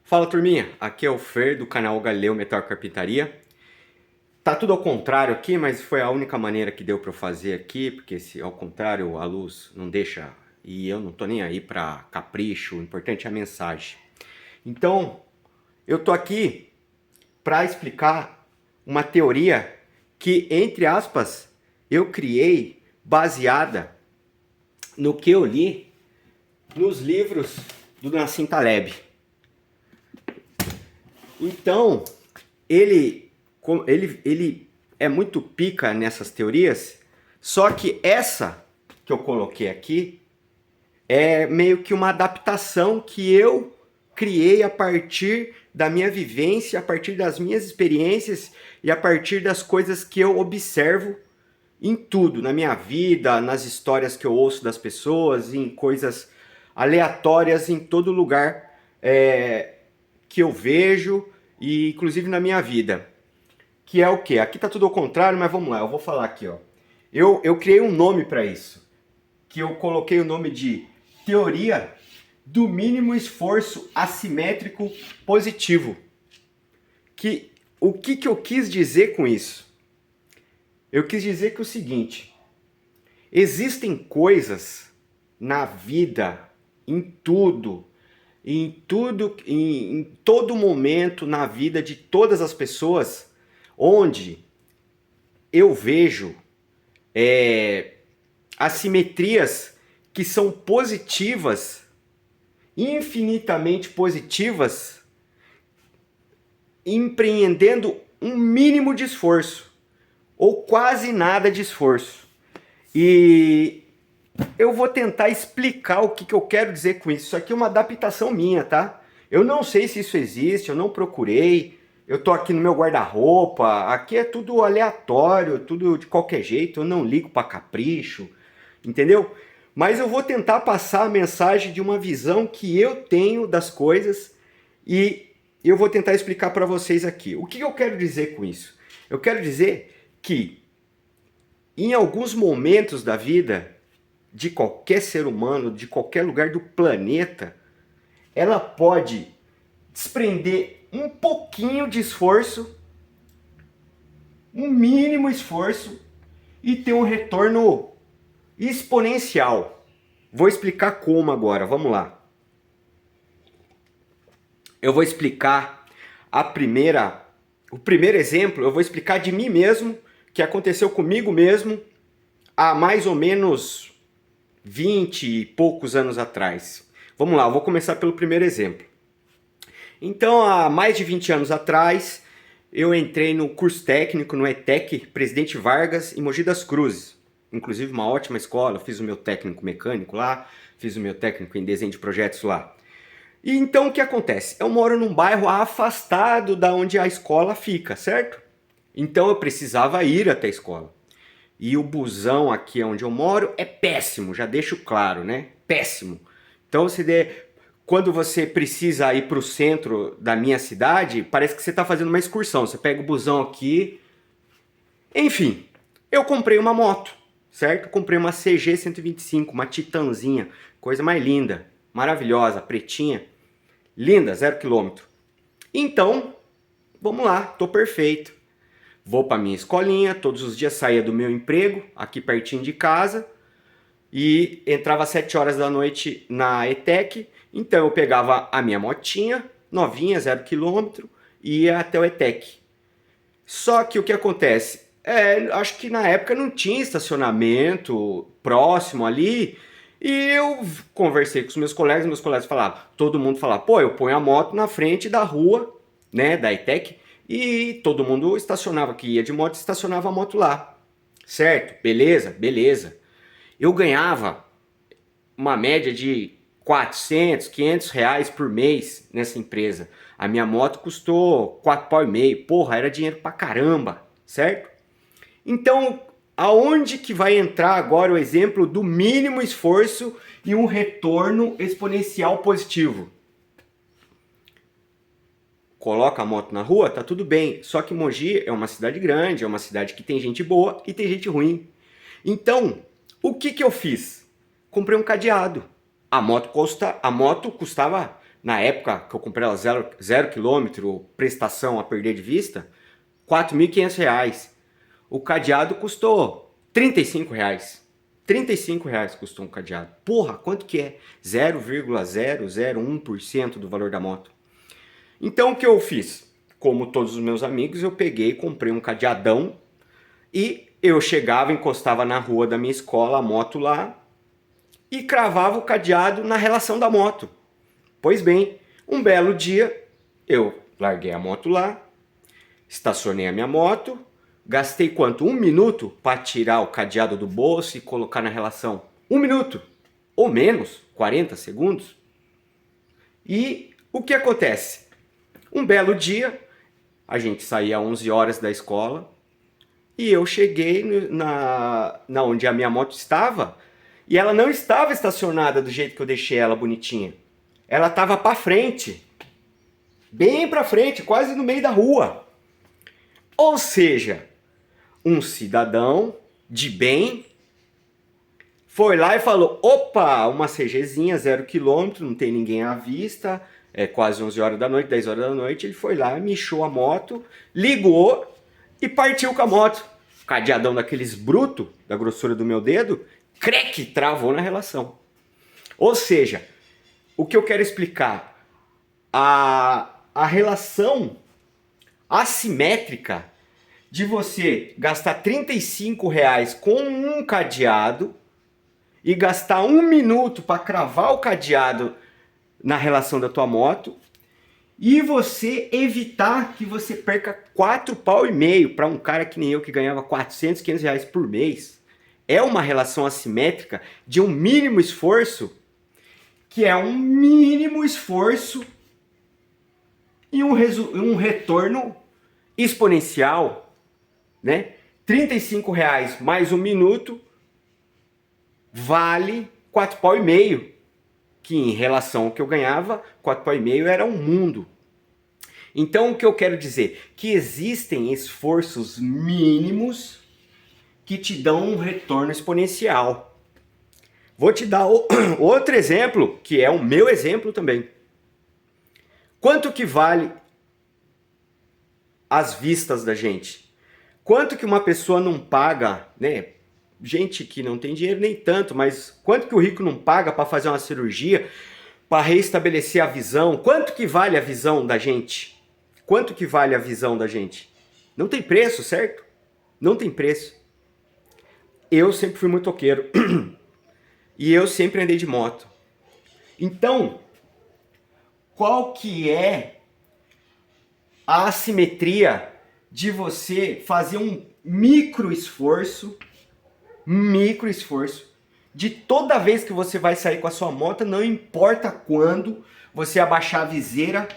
Fala turminha, aqui é o Fer do canal Galileu Metal Carpintaria. Tá tudo ao contrário aqui, mas foi a única maneira que deu para eu fazer aqui, porque se ao contrário a luz não deixa e eu não tô nem aí para capricho, o importante é a mensagem. Então, eu tô aqui para explicar uma teoria que, entre aspas, eu criei baseada no que eu li nos livros do Nassim Taleb. Então, ele é muito pica nessas teorias, só que essa que eu coloquei aqui é meio que uma adaptação que eu criei a partir da minha vivência, a partir das minhas experiências e a partir das coisas que eu observo em tudo, na minha vida, nas histórias que eu ouço das pessoas, em coisas aleatórias em todo lugar que eu vejo e inclusive na minha vida. Que é o quê? Aqui tá tudo ao contrário, mas vamos lá, eu vou falar aqui, ó. Eu criei um nome para isso, que eu coloquei o nome de Teoria do Mínimo Esforço Assimétrico Positivo. O que eu quis dizer com isso? Eu quis dizer que é o seguinte: existem coisas na vida, em todo momento na vida de todas as pessoas, onde eu vejo assimetrias que são positivas, infinitamente positivas, empreendendo um mínimo de esforço, ou quase nada de esforço. E eu vou tentar explicar o que eu quero dizer com isso. Isso aqui é uma adaptação minha, tá? Eu não sei se isso existe, eu não procurei. Eu tô aqui no meu guarda-roupa, aqui é tudo aleatório, tudo de qualquer jeito, eu não ligo para capricho, entendeu? Mas eu vou tentar passar a mensagem de uma visão que eu tenho das coisas e eu vou tentar explicar para vocês aqui. O que eu quero dizer com isso? Eu quero dizer que em alguns momentos da vida de qualquer ser humano, de qualquer lugar do planeta, ela pode desprender um pouquinho de esforço, um mínimo esforço, e ter um retorno exponencial. Vou explicar como agora, vamos lá. Eu vou explicar o primeiro exemplo, eu vou explicar de mim mesmo, que aconteceu comigo mesmo há mais ou menos 20 e poucos anos atrás. Vamos lá, eu vou começar pelo primeiro exemplo. Então, há mais de 20 anos atrás, eu entrei no curso técnico no ETEC Presidente Vargas, em Mogi das Cruzes. Inclusive uma ótima escola, fiz o meu técnico mecânico lá, fiz o meu técnico em desenho de projetos lá. E então o que acontece? Eu moro num bairro afastado da onde a escola fica, certo? Então eu precisava ir até a escola. E o busão aqui onde eu moro é péssimo, já deixo claro, né? Péssimo. Então quando você precisa ir para o centro da minha cidade, parece que você está fazendo uma excursão. Você pega o busão aqui. Enfim, eu comprei uma moto, certo? Comprei uma CG 125, uma Titanzinha, coisa mais linda, maravilhosa, pretinha, linda, 0 km. Então, vamos lá, tô perfeito. Vou para minha escolinha, todos os dias saía do meu emprego, aqui pertinho de casa, e entrava às 7 horas da noite na ETEC. Então eu pegava a minha motinha, novinha, 0 km, e ia até o ETEC. Só que o que acontece? Acho que na época não tinha estacionamento próximo ali, e eu conversei com os meus colegas falavam, todo mundo falava, pô, eu ponho a moto na frente da rua, né, da ETEC, e todo mundo estacionava, que ia de moto, estacionava a moto lá. Certo? Beleza, beleza. Eu ganhava uma média de 400, 500 reais por mês nessa empresa. A minha moto custou 4,5 pau. Porra, era dinheiro pra caramba, certo? Então, aonde que vai entrar agora o exemplo do mínimo esforço e um retorno exponencial positivo? Coloca a moto na rua, tá tudo bem. Só que Mogi é uma cidade grande, é uma cidade que tem gente boa e tem gente ruim. Então, o que eu fiz? Comprei um cadeado. A moto custava, na época que eu comprei ela 0 km, prestação a perder de vista, R$ 4.500. O cadeado custou R$ 35. R$ 35 custou um cadeado. Porra, quanto que é? 0,001% do valor da moto. Então o que eu fiz? Como todos os meus amigos, eu peguei e comprei um cadeadão e eu chegava, encostava na rua da minha escola, a moto lá, e cravava o cadeado na relação da moto. Pois bem, um belo dia, eu larguei a moto lá, estacionei a minha moto, gastei quanto? 1 minuto para tirar o cadeado do bolso e colocar na relação. 1 minuto, ou menos, 40 segundos. E o que acontece? Um belo dia, a gente saía às 11 horas da escola, e eu cheguei na onde a minha moto estava, e ela não estava estacionada do jeito que eu deixei ela bonitinha. Ela estava para frente, bem para frente, quase no meio da rua. Ou seja, um cidadão de bem foi lá e falou: opa, uma CGzinha 0 km, não tem ninguém à vista, é quase 11 horas da noite, 10 horas da noite. Ele foi lá, michou a moto, ligou e partiu com a moto. Cadeadão daqueles bruto, da grossura do meu dedo, creque, travou na relação. Ou seja, o que eu quero explicar, a relação assimétrica de você gastar R$ 35 com um cadeado e gastar 1 minuto para cravar o cadeado na relação da tua moto, e você evitar que você perca R$ 4,5 para um cara que nem eu que ganhava R$ 400, R$ 500 por mês. É uma relação assimétrica de um mínimo esforço, que é um mínimo esforço e um retorno exponencial, né? R$ 35 mais 1 minuto vale R$ 4,5, que em relação ao que eu ganhava, R$ 4,5 era um mundo. Então o que eu quero dizer? Que existem esforços mínimos que te dão um retorno exponencial. Vou te dar outro exemplo, que é o meu exemplo também. Quanto que vale as vistas da gente? Quanto que uma pessoa não paga, né? Gente que não tem dinheiro nem tanto, mas quanto que o rico não paga para fazer uma cirurgia, para reestabelecer a visão? Quanto que vale a visão da gente? Quanto que vale a visão da gente? Não tem preço, certo? Não tem preço. Eu sempre fui motoqueiro e eu sempre andei de moto. Então, qual que é a assimetria de você fazer um micro esforço, de toda vez que você vai sair com a sua moto, não importa quando, você abaixar a viseira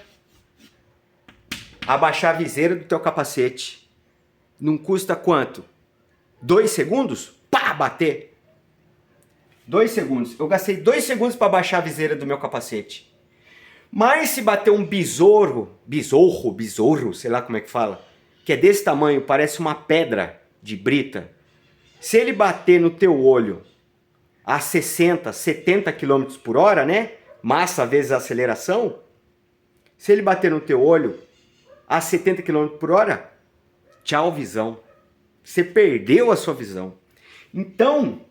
do teu capacete. Não custa quanto? 2 segundos? Pá, bater. 2 segundos. Eu gastei 2 segundos para baixar a viseira do meu capacete. Mas se bater um besouro, sei lá como é que fala, que é desse tamanho, parece uma pedra de brita. Se ele bater no teu olho a 60, 70 km por hora, né? Massa vezes a aceleração. Se ele bater no teu olho a 70 km por hora, tchau visão. Você perdeu a sua visão. Então,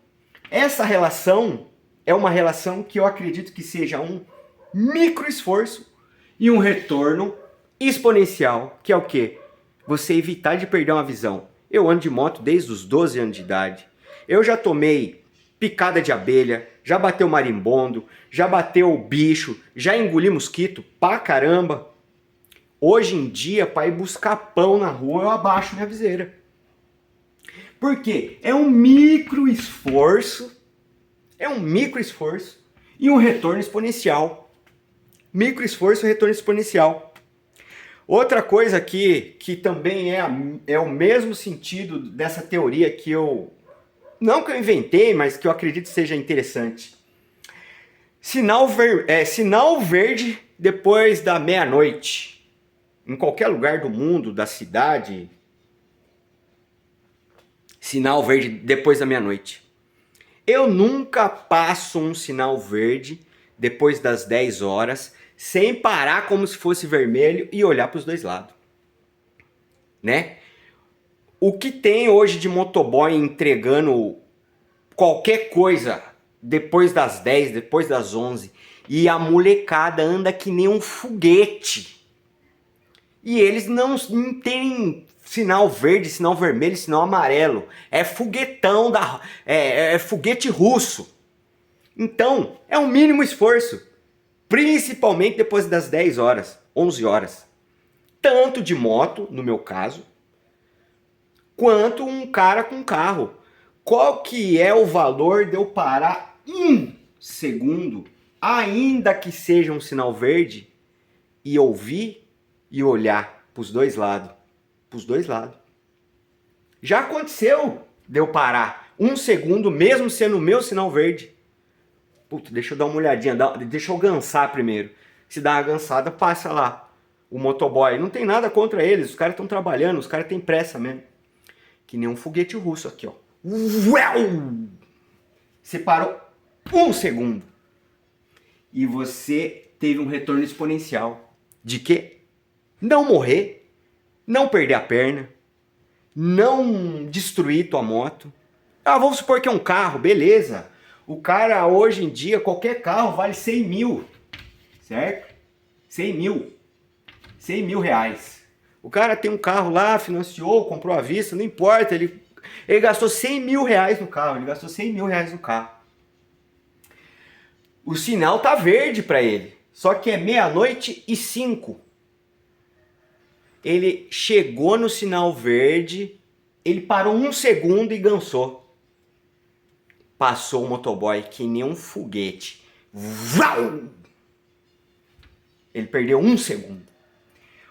essa relação é uma relação que eu acredito que seja um micro esforço e um retorno exponencial, que é o quê? Você evitar de perder uma visão. Eu ando de moto desde os 12 anos de idade. Eu já tomei picada de abelha, já bateu marimbondo, já bateu bicho, já engoli mosquito pra caramba. Hoje em dia, para ir buscar pão na rua, eu abaixo minha viseira. Por quê? É um micro esforço e um retorno exponencial. Micro esforço e retorno exponencial. Outra coisa aqui, que também é o mesmo sentido dessa teoria que não que eu inventei, mas que eu acredito seja interessante. Sinal verde depois da meia-noite. Em qualquer lugar do mundo, da cidade, sinal verde depois da meia-noite. Eu nunca passo um sinal verde depois das 10 horas, sem parar como se fosse vermelho e olhar para os dois lados, né? O que tem hoje de motoboy entregando qualquer coisa depois das 10, depois das 11, e a molecada anda que nem um foguete. E eles não têm sinal verde, sinal vermelho, sinal amarelo. É foguetão, é foguete russo. Então, é o mínimo esforço. Principalmente depois das 10 horas, 11 horas. Tanto de moto, no meu caso, quanto um cara com carro. Qual que é o valor de eu parar um segundo, ainda que seja um sinal verde, e ouvir e olhar para os dois lados? Para os dois lados. Já aconteceu de eu parar um segundo, mesmo sendo o meu sinal verde. Puta, deixa eu dar uma olhadinha, deixa eu gansar primeiro. Se dá uma gansada, passa lá o motoboy. Não tem nada contra eles, os caras estão trabalhando, os caras têm pressa mesmo. Que nem um foguete russo aqui, ó. Você parou um segundo. E você teve um retorno exponencial. De quê? Não morrer, não perder a perna, não destruir tua moto. Ah, vamos supor que é um carro, beleza. O cara, hoje em dia, qualquer carro vale 100 mil, certo? 100 mil. 100 mil reais. O cara tem um carro lá, financiou, comprou à vista, não importa, ele gastou 100 mil reais no carro, ele gastou 100 mil reais no carro. O sinal tá verde para ele, só que é 00:05. Ele chegou no sinal verde, ele parou um segundo e gansou. Passou o motoboy que nem um foguete. Ele perdeu um segundo.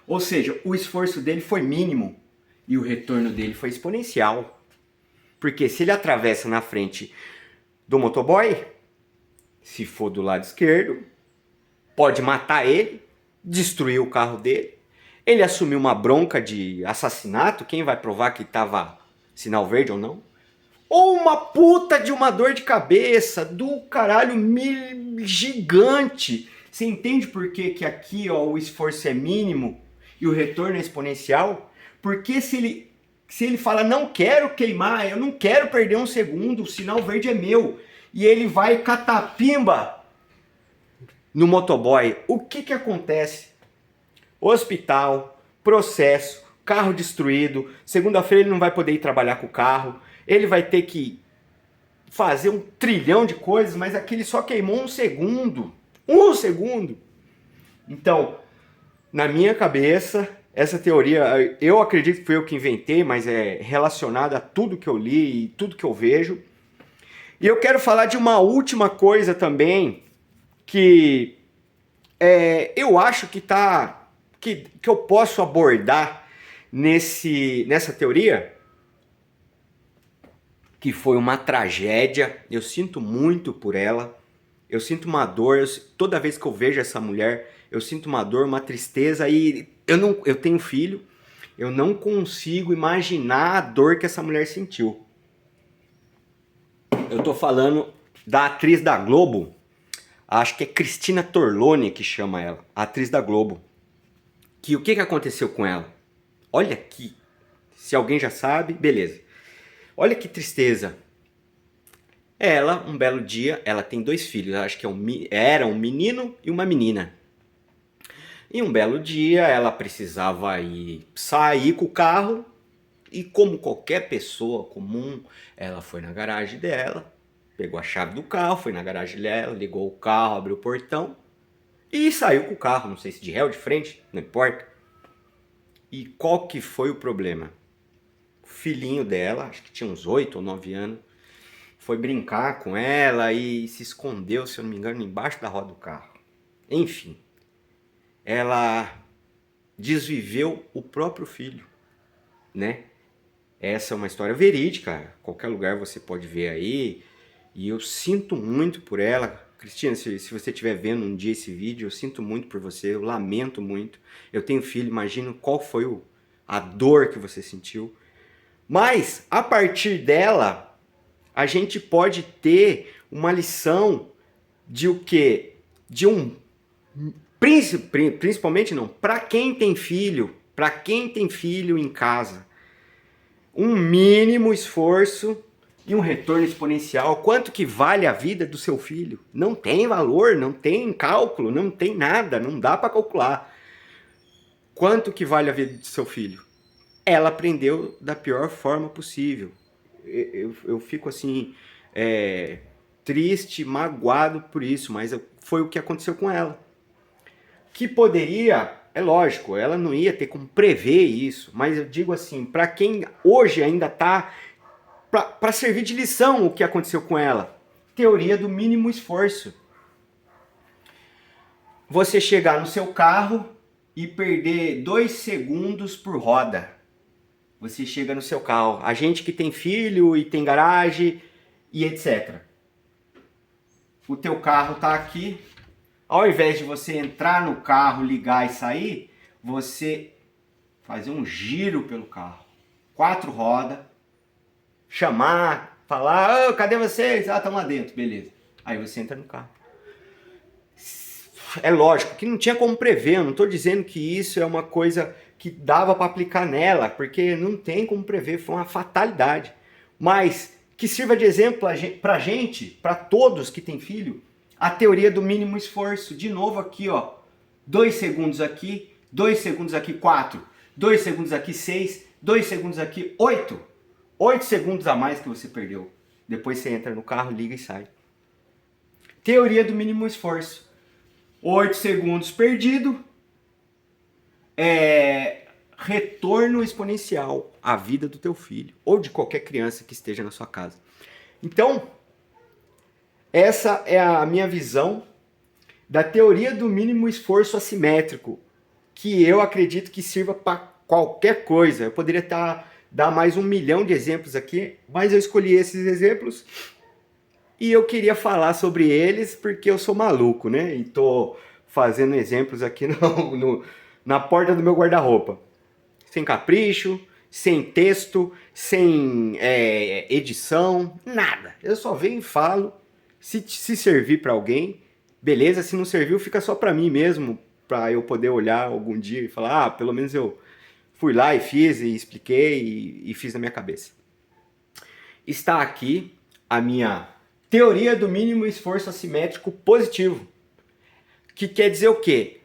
Ou seja, o esforço dele foi mínimo e o retorno dele foi exponencial. Porque se ele atravessa na frente do motoboy, se for do lado esquerdo, pode matar ele, destruir o carro dele. Ele assumiu uma bronca de assassinato, quem vai provar que estava sinal verde ou não? Ou uma puta de uma dor de cabeça do caralho gigante. Você entende por que aqui, ó, o esforço é mínimo e o retorno é exponencial? Porque se ele fala, não quero queimar, eu não quero perder um segundo, o sinal verde é meu, e ele vai catapimba no motoboy, o que acontece? Hospital, processo, carro destruído, segunda-feira ele não vai poder ir trabalhar com o carro, ele vai ter que fazer 1 trilhão de coisas, mas aquele só queimou um segundo. Um segundo! Então, na minha cabeça, essa teoria, eu acredito que foi eu que inventei, mas é relacionada a tudo que eu li e tudo que eu vejo. E eu quero falar de uma última coisa também, que eu acho que eu posso abordar nessa teoria, que foi uma tragédia. Eu sinto muito por ela, eu sinto uma dor, toda vez que eu vejo essa mulher, eu sinto uma dor, uma tristeza, e eu tenho filho, eu não consigo imaginar a dor que essa mulher sentiu. Eu tô falando da atriz da Globo, acho que é Cristina Torlone que chama ela, a atriz da Globo. O que aconteceu com ela? Olha aqui, se alguém já sabe, beleza. Olha que tristeza. Ela, um belo dia, ela tem 2 filhos, acho que era um menino e uma menina. E um belo dia ela precisava sair com o carro e, como qualquer pessoa comum, ela foi na garagem dela, pegou a chave do carro, foi na garagem dela, ligou o carro, abriu o portão e saiu com o carro, não sei se de ré ou de frente, não importa. E qual que foi o problema? O filhinho dela, acho que tinha uns 8 ou 9 anos, foi brincar com ela e se escondeu, se eu não me engano, embaixo da roda do carro. Enfim, ela desviveu o próprio filho, né? Essa é uma história verídica, qualquer lugar você pode ver aí, e eu sinto muito por ela. Cristina, se você estiver vendo um dia esse vídeo, eu sinto muito por você, eu lamento muito. Eu tenho filho, imagino qual foi a dor que você sentiu. Mas, a partir dela, a gente pode ter uma lição de o quê? de um principalmente não, para quem tem filho em casa, um mínimo esforço e um retorno exponencial. Quanto que vale a vida do seu filho? Não tem valor, não tem cálculo, não tem nada, não dá para calcular. Quanto que vale a vida do seu filho? Ela aprendeu da pior forma possível. Eu fico assim, triste, magoado por isso, mas foi o que aconteceu com ela. Que poderia, é lógico, ela não ia ter como prever isso, mas eu digo assim, para quem hoje ainda está, para servir de lição o que aconteceu com ela, teoria do mínimo esforço. Você chegar no seu carro e perder 2 segundos por roda. Você chega no seu carro, a gente que tem filho e tem garagem e etc. O teu carro está aqui. Ao invés de você entrar no carro, ligar e sair, você fazer um giro pelo carro. 4 rodas. Chamar, falar, oh, cadê vocês? Ah, estão lá dentro, beleza. Aí você entra no carro. É lógico que não tinha como prever, eu não estou dizendo que isso é uma coisa que dava para aplicar nela, porque não tem como prever, foi uma fatalidade. Mas que sirva de exemplo para gente, para todos que têm filho, a teoria do mínimo esforço. De novo aqui, ó, 2 segundos aqui, 2 segundos aqui, 4, 2 segundos aqui, 6, 2 segundos aqui, 8. 8 segundos a mais que você perdeu. Depois você entra no carro, liga e sai. Teoria do mínimo esforço. 8 segundos perdido, retorno exponencial à vida do teu filho ou de qualquer criança que esteja na sua casa. Então, essa é a minha visão da teoria do mínimo esforço assimétrico, que eu acredito que sirva para qualquer coisa. Eu poderia dar mais 1 milhão de exemplos aqui, mas eu escolhi esses exemplos e eu queria falar sobre eles porque eu sou maluco, né? E tô fazendo exemplos aqui na porta do meu guarda-roupa. Sem capricho, sem texto, sem edição, nada. Eu só venho e falo. Se servir para alguém, beleza. Se não serviu, fica só para mim mesmo, para eu poder olhar algum dia e falar, pelo menos eu fui lá e fiz e expliquei e fiz na minha cabeça. Está aqui a minha teoria do mínimo esforço assimétrico positivo. Que quer dizer o quê?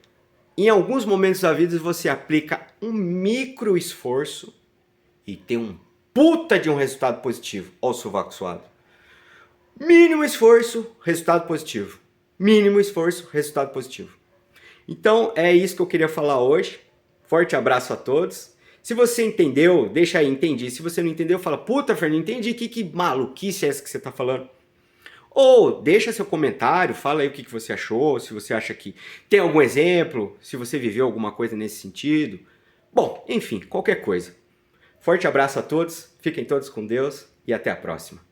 Em alguns momentos da vida você aplica um micro esforço e tem um puta de um resultado positivo. Olha o sovaco suado. Mínimo esforço, resultado positivo. Mínimo esforço, resultado positivo. Então é isso que eu queria falar hoje. Forte abraço a todos. Se você entendeu, deixa aí, entendi. Se você não entendeu, fala, puta, Fernando, entendi. Que maluquice é essa que você tá falando? Ou deixa seu comentário, fala aí o que você achou, se você acha que tem algum exemplo, se você viveu alguma coisa nesse sentido. Bom, enfim, qualquer coisa. Forte abraço a todos, fiquem todos com Deus e até a próxima.